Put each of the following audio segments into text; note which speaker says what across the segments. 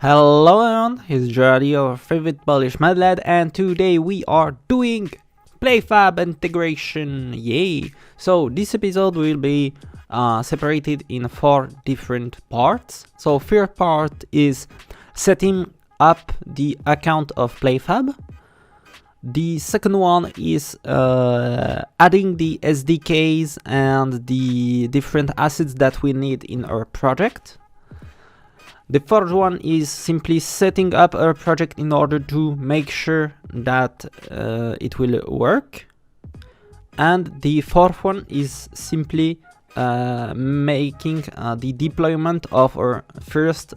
Speaker 1: Hello everyone, it's Jordi, your favorite Polish mad lad, and today we are doing PlayFab integration, yay! So this episode will be separated in 4 different parts. So first part is setting up the account of PlayFab. The second one is adding the SDKs and the different assets that we need in our project. The third one is simply setting up our project in order to make sure that it will work. And the fourth one is simply making the deployment of our first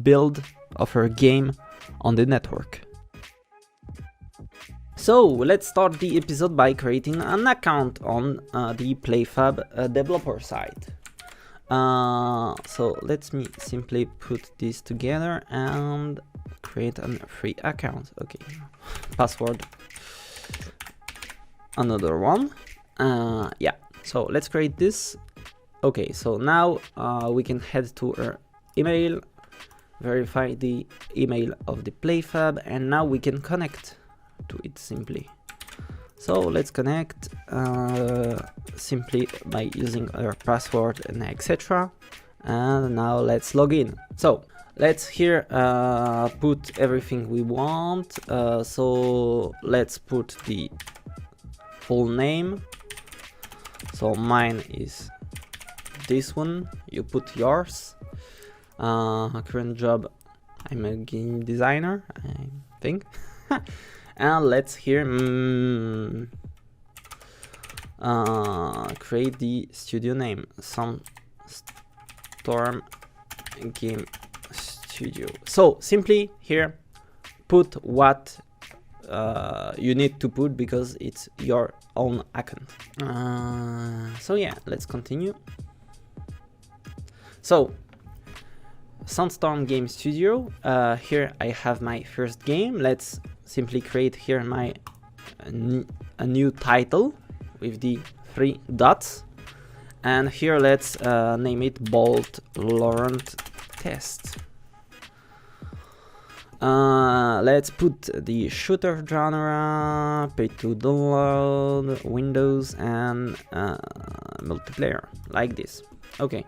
Speaker 1: build of our game on the network. So let's start the episode by creating an account on the PlayFab developer side. So let me simply put this together and create a free account. Okay, password, another one. Yeah, so let's create this. Okay, so now we can head to our email, verify the email of the PlayFab, and now we can connect to it simply. So let's connect simply by using our password and etc. And now let's log in. So let's here put everything we want. So let's put the full name. So mine is this one. You put yours. Current job, I'm a game designer, I think. And let's here create the studio name, Sandstorm Game Studio. So simply here put what you need to put because it's your own account. So yeah, let's continue. So Sandstorm Game Studio, here I have my first game. Let's simply create here a new title with the 3 dots, and here let's name it Bolt Laurent Test. Let's put the shooter genre, pay to download, Windows, and multiplayer, like this. Okay,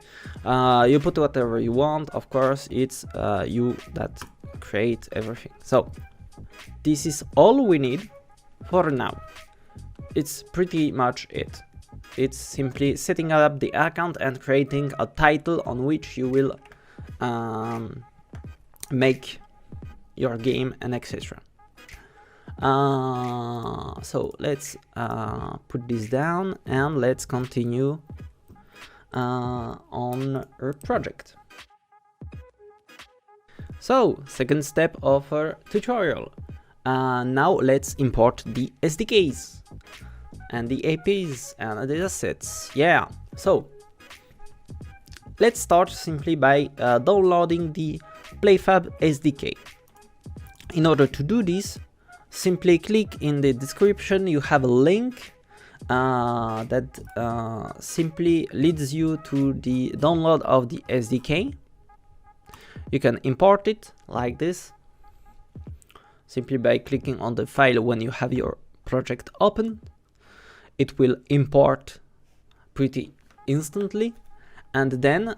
Speaker 1: you put whatever you want, of course, it's you that create everything. So this is all we need for now. It's pretty much it. It's simply setting up the account and creating a title on which you will make your game and etc. So let's put this down and let's continue on our project. So second step of our tutorial. Now let's import the SDKs and the APIs and the datasets. Yeah, so let's start simply by downloading the PlayFab SDK. In order to do this, simply click in the description. You have a link that simply leads you to the download of the SDK. You can import it like this, simply by clicking on the file when you have your project open. It will import pretty instantly, and then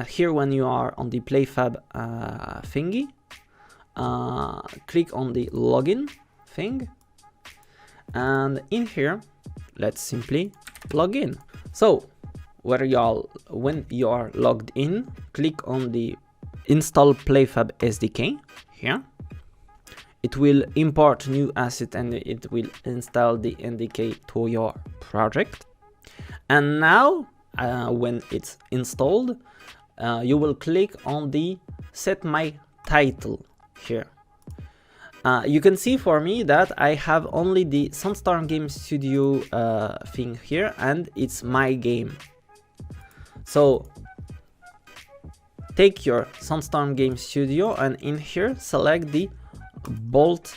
Speaker 1: here when you are on the PlayFab thingy, click on the login thing, and in here let's simply log in. So when you are logged in, click on the install PlayFab SDK here. It will import new asset and it will install the SDK to your project. And now when it's installed, you will click on the set my title here. You can see for me that I have only the Sandstorm Game Studio thing here, and it's my game. So take your Sandstorm Game Studio and in here select the Bolt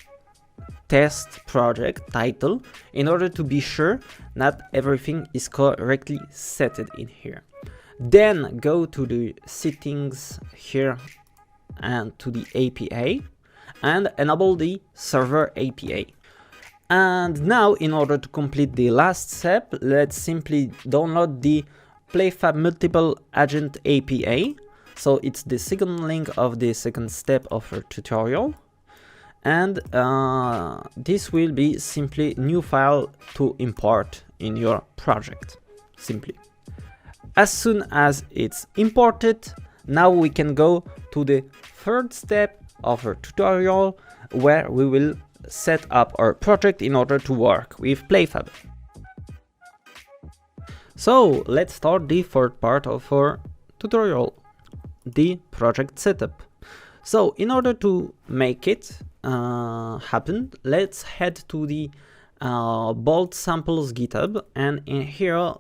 Speaker 1: Test project title in order to be sure that everything is correctly set in here. Then go to the settings here and to the API and enable the server API. And now, in order to complete the last step, let's simply download the PlayFab Multiple Agent API. So it's the second link of the second step of our tutorial. And this will be simply new file to import in your project, simply. As soon as it's imported, now we can go to the third step of our tutorial, where we will set up our project in order to work with PlayFab. So let's start the third part of our tutorial, the project setup. So in order to make it happen, let's head to the Bolt Samples GitHub, and in here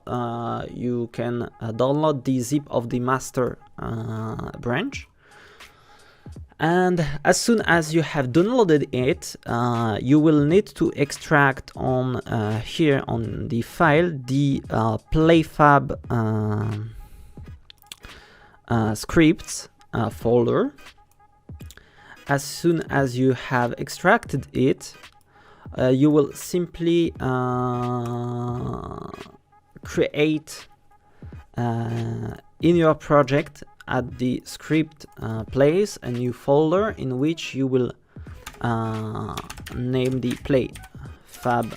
Speaker 1: you can download the zip of the master branch. And as soon as you have downloaded it, you will need to extract on here on the file the PlayFab scripts folder. As soon as you have extracted it, you will simply create in your project at the script place a new folder in which you will name the PlayFab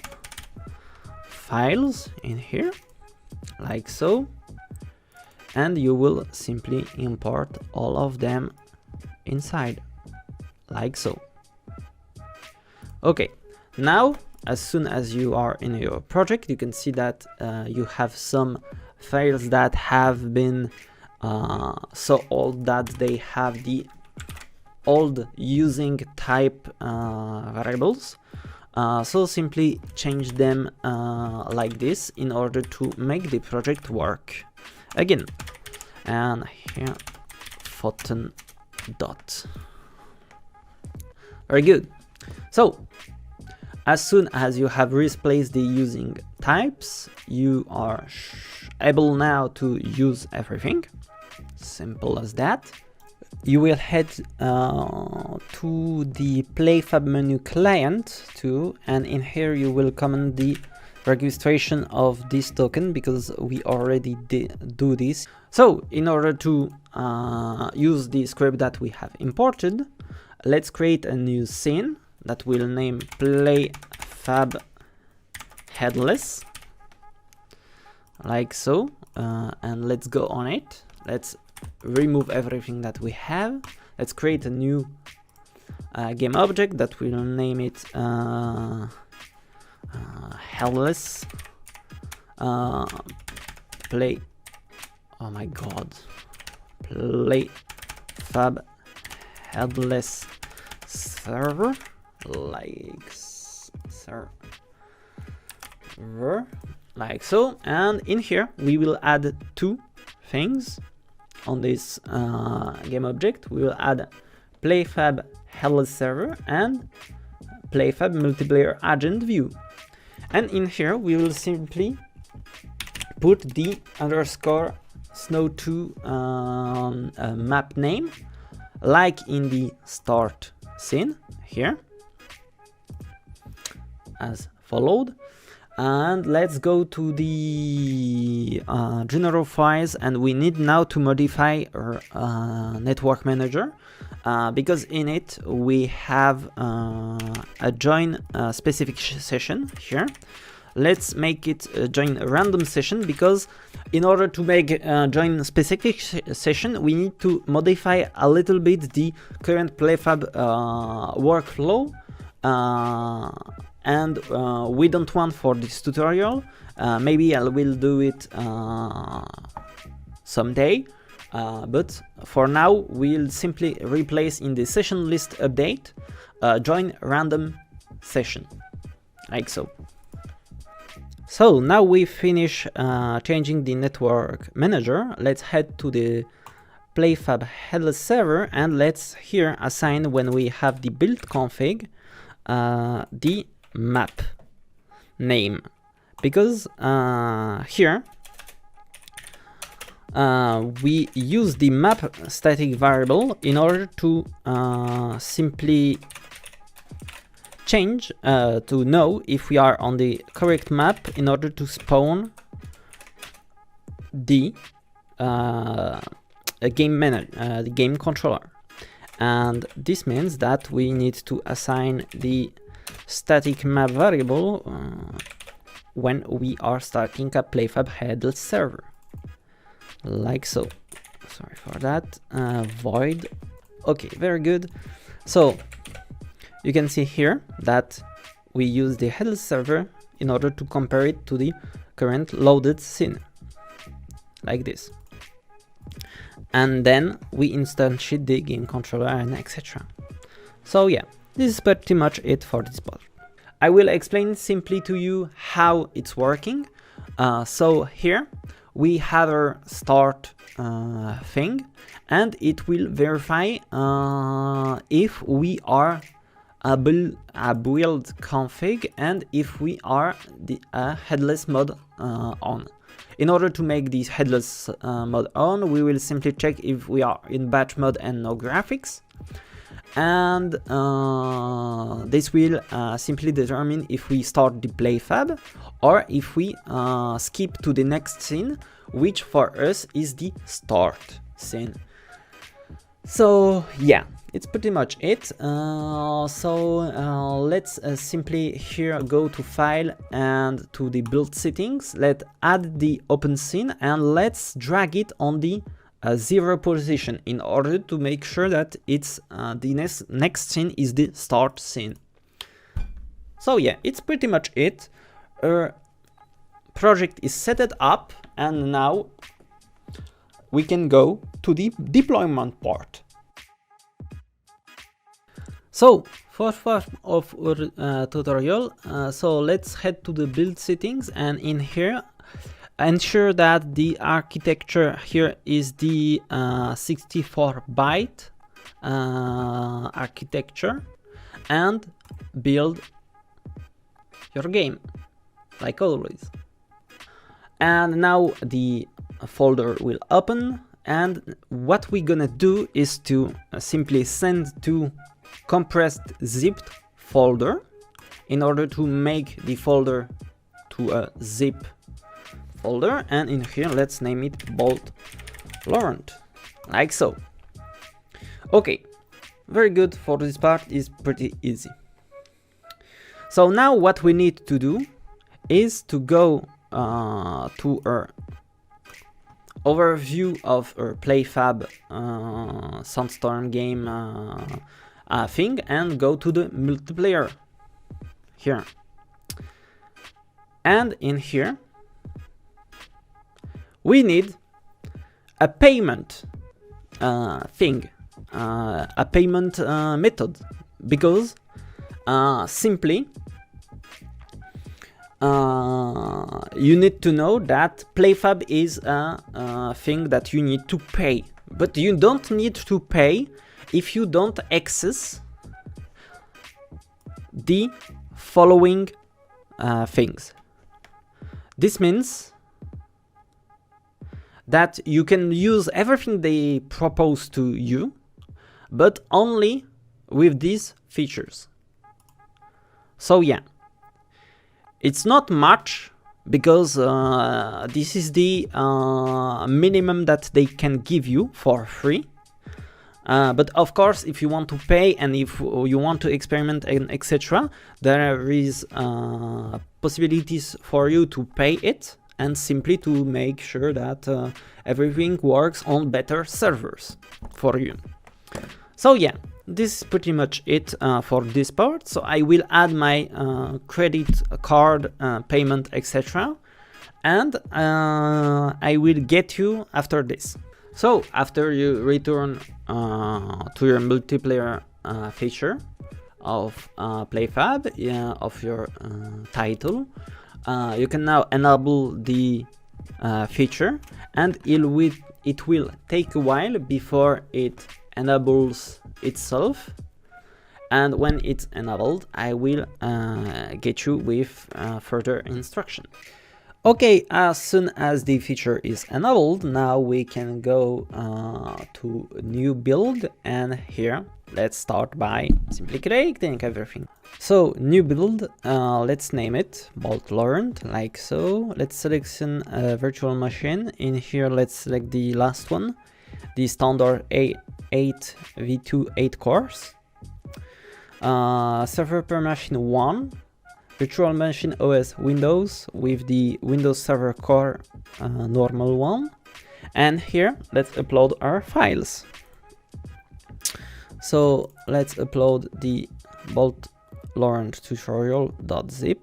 Speaker 1: files in here, like so, and you will simply import all of them inside, like so. Okay, now as soon as you are in your project, you can see that you have some files that have been so old that they have the old using type variables. So simply change them like this in order to make the project work again. And here Photon dot. Very good. So as soon as you have replaced the using types, you are able now to use everything. Simple as that. You will head to the PlayFab menu client too, and in here you will command the registration of this token, because we already do this. So in order to use the script that we have imported, let's create a new scene that we'll name PlayFab Headless, like so, and let's go on it. Let's remove everything that we have. Let's create a new game object that we'll name it Headless Play. Oh my god, PlayFab Headless server, like server, like so. And in here we will add two things on this game object. We will add PlayFab Headless server and PlayFab multiplayer agent view, and in here we will simply put the underscore snow2 map name, like in the start scene here, as followed. And let's go to the general files, and we need now to modify our network manager, because in it we have a join specific session here. Let's make it join a random session, because in order to make join specific session, we need to modify a little bit the current PlayFab workflow, and we don't want for this tutorial. Maybe I will do it someday, but for now we'll simply replace in the session list update join random session, like so. So now we finish changing the network manager. Let's head to the PlayFab Headless server, and let's here assign, when we have the build config, the map name, because here we use the map static variable in order to simply change to know if we are on the correct map in order to spawn the the game controller. And this means that we need to assign the static map variable when we are starting a PlayFab headless server, like so. Sorry for that. Void. Okay, very good. So you can see here that we use the headless server in order to compare it to the current loaded scene, like this. And then we instantiate the game controller and etc. So yeah, this is pretty much it for this part. I will explain simply to you how it's working. So here we have our start thing, and it will verify if we are a build config and if we are the headless mode on. In order to make this headless mode on, we will simply check if we are in batch mode and no graphics. And this will simply determine if we start the PlayFab or if we skip to the next scene, which for us is the start scene. So yeah, it's pretty much it. Let's simply here go to file and to the build settings. Let's add the open scene and let's drag it on the 0 position in order to make sure that it's the next scene is the start scene. So yeah, it's pretty much it. Our project is set up, and now we can go to the deployment part. So for part of our tutorial, so let's head to the build settings, and in here ensure that the architecture here is the 64-byte architecture, and build your game like always. And now the folder will open, and what we're gonna do is to simply send to compressed zipped folder in order to make the folder to a zip folder, and in here let's name it Bolt Laurent, like so. Okay, very good. For this part is pretty easy. So now what we need to do is to go to our overview of our PlayFab Sandstorm game thing and go to the multiplayer here. And in here we need a payment thing, a payment method, because simply you need to know that PlayFab is a thing that you need to pay, but you don't need to pay if you don't access the following things. This means that you can use everything they propose to you, but only with these features. So yeah, it's not much, because this is the minimum that they can give you for free. But of course, if you want to pay and if you want to experiment and etc., there is possibilities for you to pay it and simply to make sure that everything works on better servers for you. So yeah, this is pretty much it for this part. So I will add my credit card payment etc., and I will get you after this. So after you return to your multiplayer feature of PlayFab, of your title, you can now enable the feature, and it will take a while before it enables itself. And when it's enabled, I will get you with further instruction. Okay, as soon as the feature is enabled, now we can go to new build, and here let's start by simply creating everything. So new build, let's name it Bolt Laurent, like so. Let's select a virtual machine. In here let's select the last one, the standard 8 v2 8 cores. Server per machine 1. Virtual machine OS Windows with the Windows Server Core normal one. And here, let's upload our files. So let's upload the Bolt Laurent tutorial.zip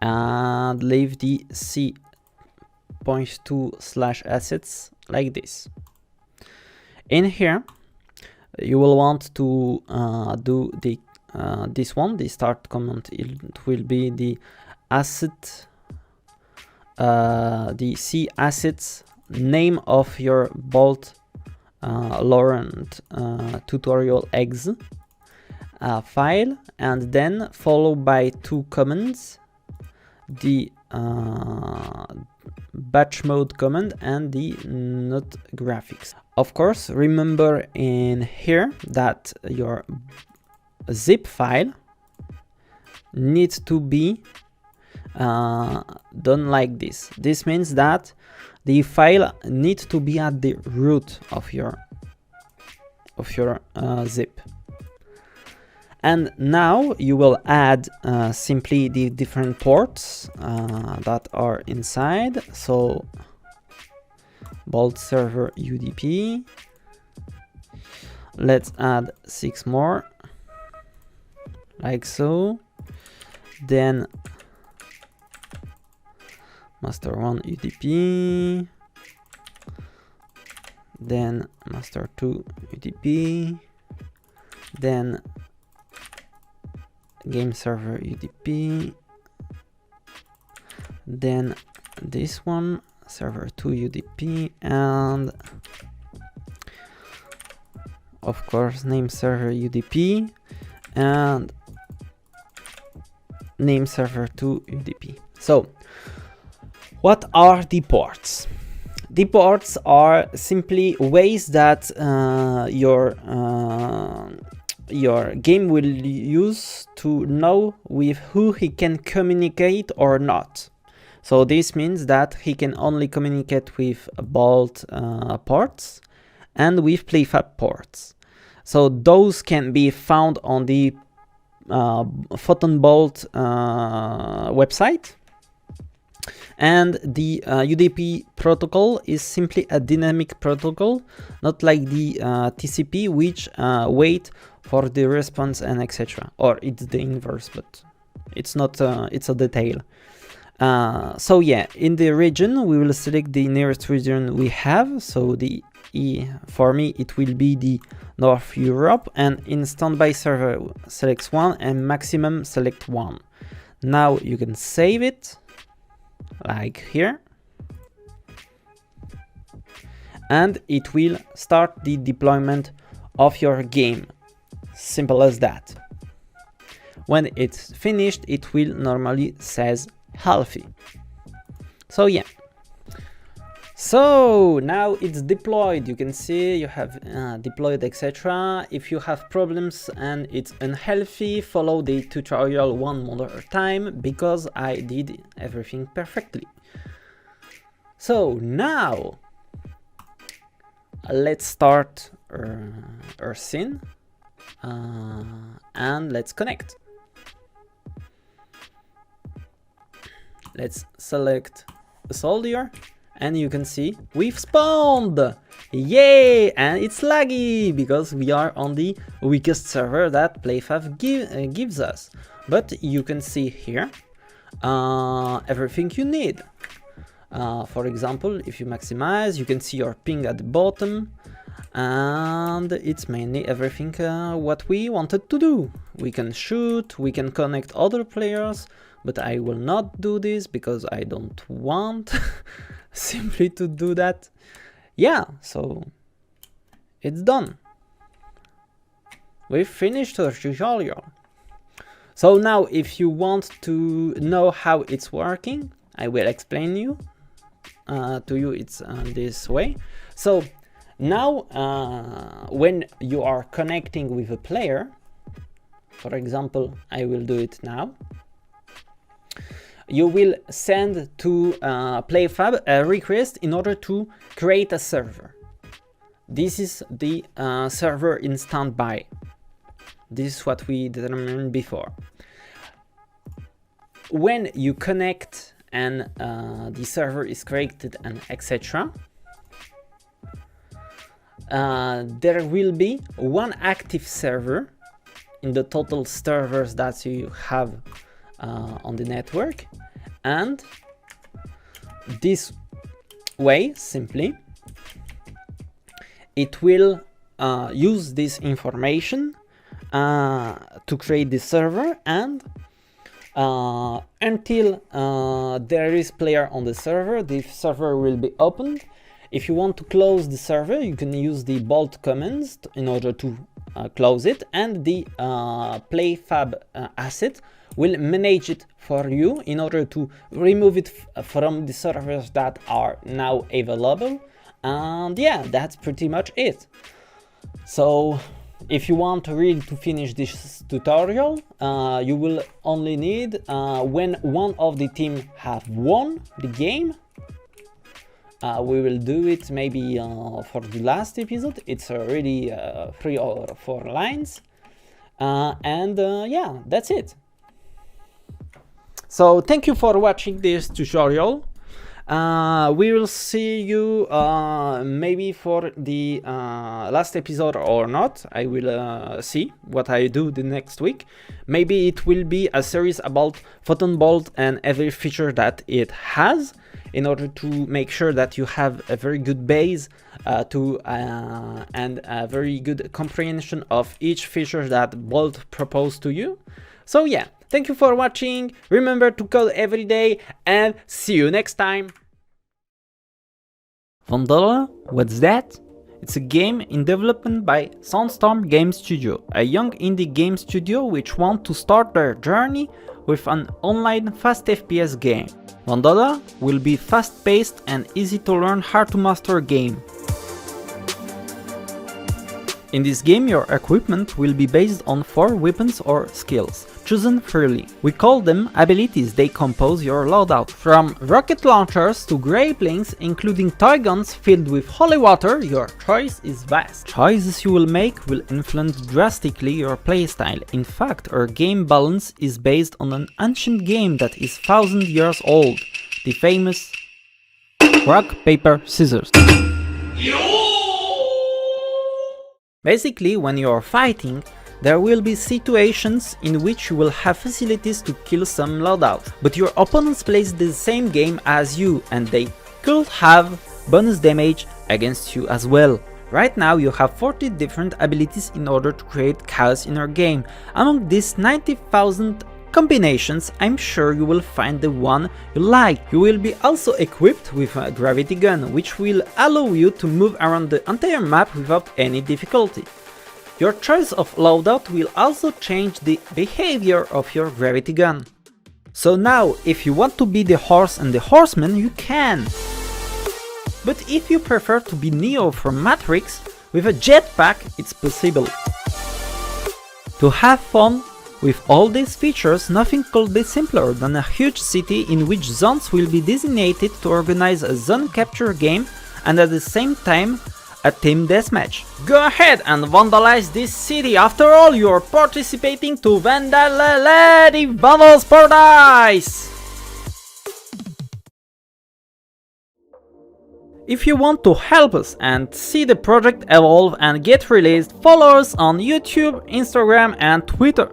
Speaker 1: and leave the c.2/assets like this. In here, you will want to do the this one, the start command. It will be the asset, the C assets name of your Bolt Laurent tutorial.exe file, and then followed by two commands, the batchmode command and the nographics. Of course, remember in here that your zip file needs to be done like this. This means that the file needs to be at the root of your zip. And now you will add simply the different ports that are inside. So Bolt server UDP. Let's add 6 more, like so. Then master 1 UDP, then master 2 UDP, then game server UDP, then this one server 2 UDP, and of course name server UDP and name server 2 UDP. So what are the ports? The ports are simply ways that your game will use to know with who he can communicate or not. So this means that he can only communicate with Bolt ports and with PlayFab ports. So those can be found on the Photon Bolt website. And the UDP protocol is simply a dynamic protocol, not like the TCP, which wait for the response and etc. Or it's the inverse, but it's not. It's a detail. So yeah, in the region we will select the nearest region we have. So the for me it will be the North Europe, and in standby server select 1 and maximum select 1. Now you can save it like here, and it will start the deployment of your game. Simple as that. When it's finished, it will normally says healthy. So yeah. So now it's deployed. You can see you have deployed, etc. If you have problems and it's unhealthy, follow the tutorial one more time, because I did everything perfectly. So now let's start our scene and let's connect. Let's select a soldier. And you can see we've spawned! Yay! And it's laggy because we are on the weakest server that PlayFab gives us. But you can see here everything you need. For example, if you maximize, you can see your ping at the bottom. And it's mainly everything what we wanted to do. We can shoot, we can connect other players, but I will not do this because I don't want simply to do that. Yeah, so it's done. We've finished our tutorial. So now if you want to know how it's working, I will explain to you it's this way. So now when you are connecting with a player, for example, I will do it now, you will send to PlayFab a request in order to create a server. This is the server in standby. This is what we determined before. When you connect and the server is created and etc., there will be one active server in the total servers that you have on the network, and this way simply it will use this information to create the server, and until there is player on the server will be opened. If you want to close the server, you can use the bolt commands in order to close it, and the PlayFab asset will manage it for you in order to remove it from the servers that are now available. And yeah, that's pretty much it. So if you want really to finish this tutorial, you will only need when one of the team have won the game. We will do it maybe for the last episode. It's already 3 or 4 lines, and yeah, that's it. So thank you for watching this tutorial. We will see you maybe for the last episode or not. I will see what I do the next week. Maybe it will be a series about Photon Bolt and every feature that it has, in order to make sure that you have a very good base and a very good comprehension of each feature that Bolt proposed to you. So yeah, thank you for watching. Remember to code every day, and see you next time. Vandalhalla? What's that? It's a game in development by Sandstorm game studio, a young indie game studio which want to start their journey with an online fast FPS game. Vandalhalla will be fast-paced and easy to learn how to master a game. In this game, your equipment will be based on 4 weapons or skills, chosen freely. We call them abilities. They compose your loadout. From rocket launchers to grapplings, including toy guns filled with holy water, your choice is vast. Choices you will make will influence drastically your playstyle. In fact, our game balance is based on an ancient game that is 1000 years old, the famous rock, paper, scissors. Basically, when you are fighting, there will be situations in which you will have facilities to kill some loadout, but your opponents plays the same game as you, and they could have bonus damage against you as well. Right now you have 40 different abilities in order to create chaos in your game. Among these 90,000 combinations, I'm sure you will find the one you like. You will be also equipped with a gravity gun, which will allow you to move around the entire map without any difficulty. Your choice of loadout will also change the behavior of your gravity gun. So now, if you want to be the horse and the horseman, you can. But if you prefer to be Neo from Matrix, with a jetpack it's possible. To have fun with all these features, nothing could be simpler than a huge city in which zones will be designated to organize a zone capture game and at the same time a team deathmatch. Go ahead and vandalize this city, after all you're participating to Vandalhalla, the Vandals Paradise! If you want to help us and see the project evolve and get released, follow us on YouTube, Instagram and Twitter.